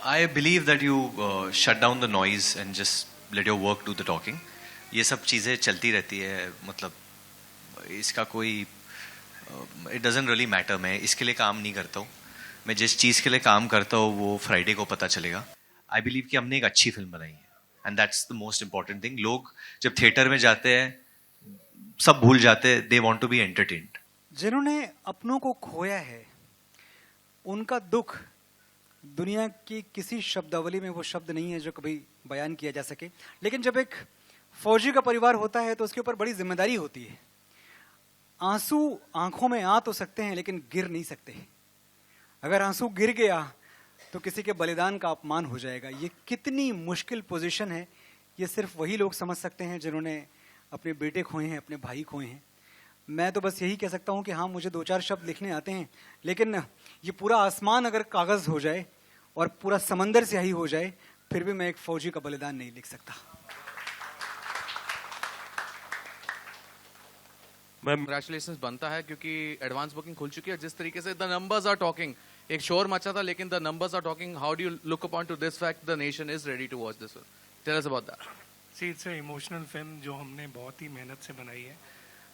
I believe that you shut down the noise and just let your work do the talking. ये सब चीज़ें चलती रहती है, मतलब इसका कोई it doesn't really matter. मैं इसके लिए काम नहीं करता हूँ. मैं जिस चीज़ के लिए काम करता हूँ वो फ्राइडे को पता चलेगा. I believe कि हमने एक अच्छी फिल्म बनाई है and that's the most important thing. लोग जब थिएटर में जाते हैं सब भूल जाते हैं. They want to be entertained. जिन्होंने अपनों को खोया है उनका दुख दुनिया की किसी शब्दावली में वो शब्द नहीं है जो कभी बयान किया जा सके. लेकिन जब एक फौजी का परिवार होता है तो उसके ऊपर बड़ी जिम्मेदारी होती है. आंसू आंखों में आ तो सकते हैं लेकिन गिर नहीं सकते. अगर आंसू गिर गया तो किसी के बलिदान का अपमान हो जाएगा. ये कितनी मुश्किल पोजीशन है ये सिर्फ वही लोग समझ सकते हैं जिन्होंने अपने बेटे खोए हैं, अपने भाई खोए हैं. मैं तो बस यही कह सकता हूं कि हाँ, मुझे दो चार शब्द लिखने आते हैं, लेकिन ये पूरा आसमान अगर कागज हो जाए और पूरा समंदर स्याही हो जाए फिर भी मैं एक फौजी का बलिदान नहीं लिख सकता. कंग्रेचुलेशंस बनता है क्योंकि एडवांस बुकिंग खुल चुकी है. जिस तरीके से द नंबर्स आर टॉकिंग, एक शोर मचा था लेकिन the numbers are talking. How do you look upon to this fact the nation is ready to watch this film? Tell us about that. See it's a emotional film जो हमने बहुत ही मेहनत से बनाई है,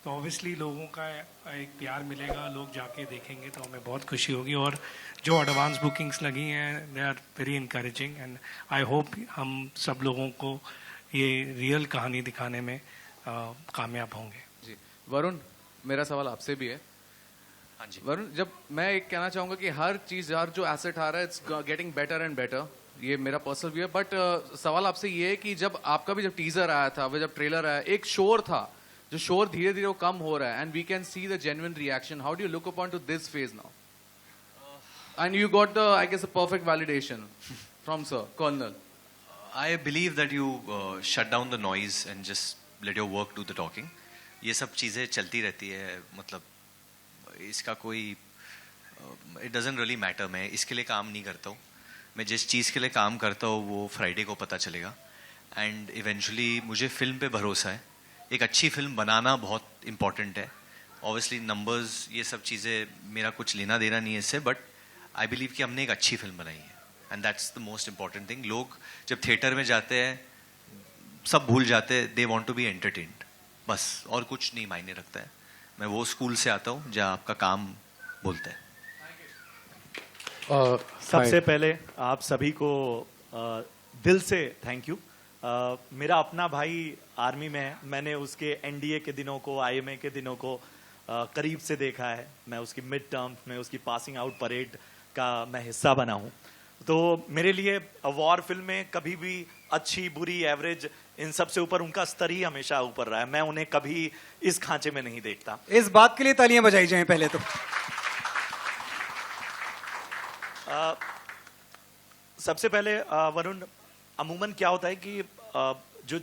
तो ऑब्वियसली लोगों का एक प्यार मिलेगा, लोग जाके देखेंगे तो हमें बहुत खुशी होगी. और जो एडवांस बुकिंग्स लगी हैं they are very encouraging and I hope हम सब लोगों को ये रियल कहानी दिखाने में कामयाब होंगे. जी वरुण, मेरा सवाल आपसे भी है. हाँ जी. वरुण, जब मैं एक कहना चाहूंगा कि हर चीज यार जो एसेट आ रहा है it's getting better and better, ये मेरा पर्सनल व्यू है. बट सवाल आपसे ये है कि जब आपका भी जब टीजर आया था, वो जब ट्रेलर आया, एक शोर था, जो शोर धीरे धीरे वो कम हो रहा है and we can see the genuine reaction. How do you look upon to this phase now? And you got the I guess a perfect validation from sir colonel. I believe that you shut down the noise and just let your work do the talking. ये सब चीज़ें चलती रहती है, मतलब इसका कोई it doesn't really matter. मैं इसके लिए काम नहीं करता हूँ. मैं जिस चीज़ के लिए काम करता हूँ वो फ्राइडे को पता चलेगा. एंड इवेंचुअली मुझे फिल्म पे भरोसा है. एक अच्छी फिल्म बनाना बहुत इम्पॉर्टेंट है. ऑब्वियसली नंबर्स ये सब चीज़ें मेरा कुछ लेना देना नहीं है इससे, बट आई बिलीव कि हमने एक अच्छी फिल्म बनाई है and that's the most important thing. लोग जब थिएटर में जाते हैं सब भूल जाते हैं. They want to be entertained, बस, और कुछ नहीं मायने रखता है. मैं वो स्कूल से आता हूँ जहाँ आपका काम बोलता है. सबसे पहले आप सभी को दिल से थैंक यू. मेरा अपना भाई आर्मी में है. मैंने उसके एनडीए के दिनों को, आईएमए के दिनों को करीब से देखा है. मैं उसकी मिड टर्म में, उसकी पासिंग आउट परेड का मैं हिस्सा बना हूँ. तो मेरे लिए वॉर फिल्में कभी भी अच्छी, बुरी, एवरेज, इन सब से ऊपर उनका स्तर ही हमेशा ऊपर रहा है. मैं उन्हें कभी इस खांचे में नहीं देखता. इस बात के लिए तालियां बजाई जाएं पहले तो. सबसे पहले वरुण, अमूमन क्या होता है कि जो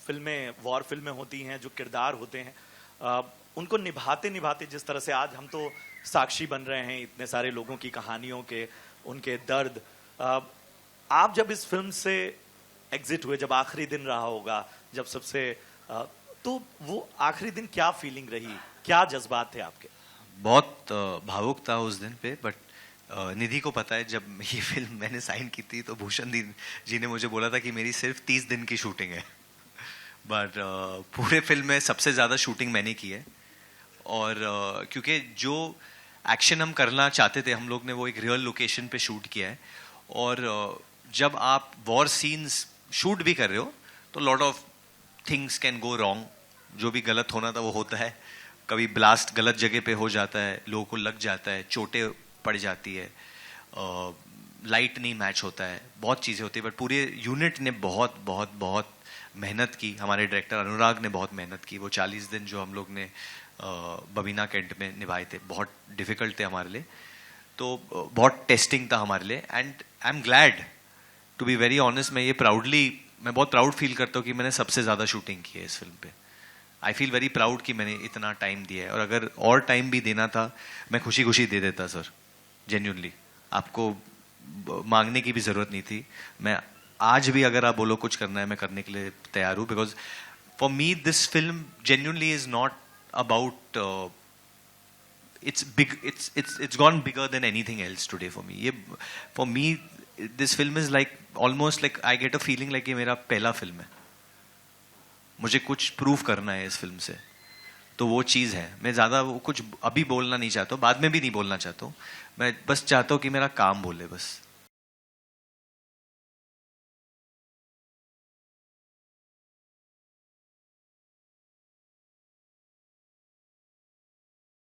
फिल्में, वॉर फिल्में होती हैं, जो किरदार होते हैं, उनको निभाते निभाते, जिस तरह से आज हम तो साक्षी बन रहे हैं इतने सारे लोगों की कहानियों के, उनके दर्द. आप जब इस फिल्म से एग्जिट हुए, जब आखिरी दिन रहा होगा, जब सबसे तो वो आखिरी दिन क्या फीलिंग रही, क्या जज्बात थे आपके? बहुत भावुक था उस दिन पे. बट निधि को पता है, जब ये फिल्म मैंने साइन की थी तो भूषण जी ने मुझे बोला था कि मेरी सिर्फ 30 दिन की शूटिंग है. बट पूरे फिल्म में सबसे ज़्यादा शूटिंग मैंने की है. और क्योंकि जो एक्शन हम करना चाहते थे, हम लोग ने वो एक रियल लोकेशन पे शूट किया है. और जब आप वॉर सीन्स शूट भी कर रहे हो तो lot of things can go wrong. जो भी गलत होना था वो होता है. कभी ब्लास्ट गलत जगह पे हो जाता है, लोगों को लग जाता है, चोटें पड़ जाती है, लाइट नहीं मैच होता है, बहुत चीज़ें होती है. बट पूरे यूनिट ने बहुत बहुत बहुत मेहनत की. हमारे डायरेक्टर अनुराग ने बहुत मेहनत की. वो 40 दिन जो हम लोग ने बबीना कैंट में निभाए थे, बहुत डिफ़िकल्ट थे हमारे लिए. तो बहुत टेस्टिंग था हमारे लिए. And I am glad, to be very honest, मैं बहुत प्राउड फील करता हूँ कि मैंने सबसे ज़्यादा शूटिंग की है इस फिल्म पे. आई फील वेरी प्राउड कि मैंने इतना टाइम दिया है. और अगर और टाइम भी देना था मैं खुशी खुशी दे देता सर. जेन्युइनली आपको मांगने की भी ज़रूरत नहीं थी. मैं आज भी अगर आप बोलो कुछ करना है, मैं करने के लिए तैयार हूँ. Because for me this film genuinely is not about, it's gone bigger than anything else today for me. ये for me this film is like almost like I get a feeling like ये मेरा पहला film है, मुझे कुछ prove करना है इस फिल्म से, तो वो चीज़ है। मैं ज़्यादा वो कुछ अभी बोलना नहीं चाहता हूँ, बाद में भी नहीं बोलना चाहता हूँ, मैं बस चाहता हूँ कि मेरा काम बोले बस।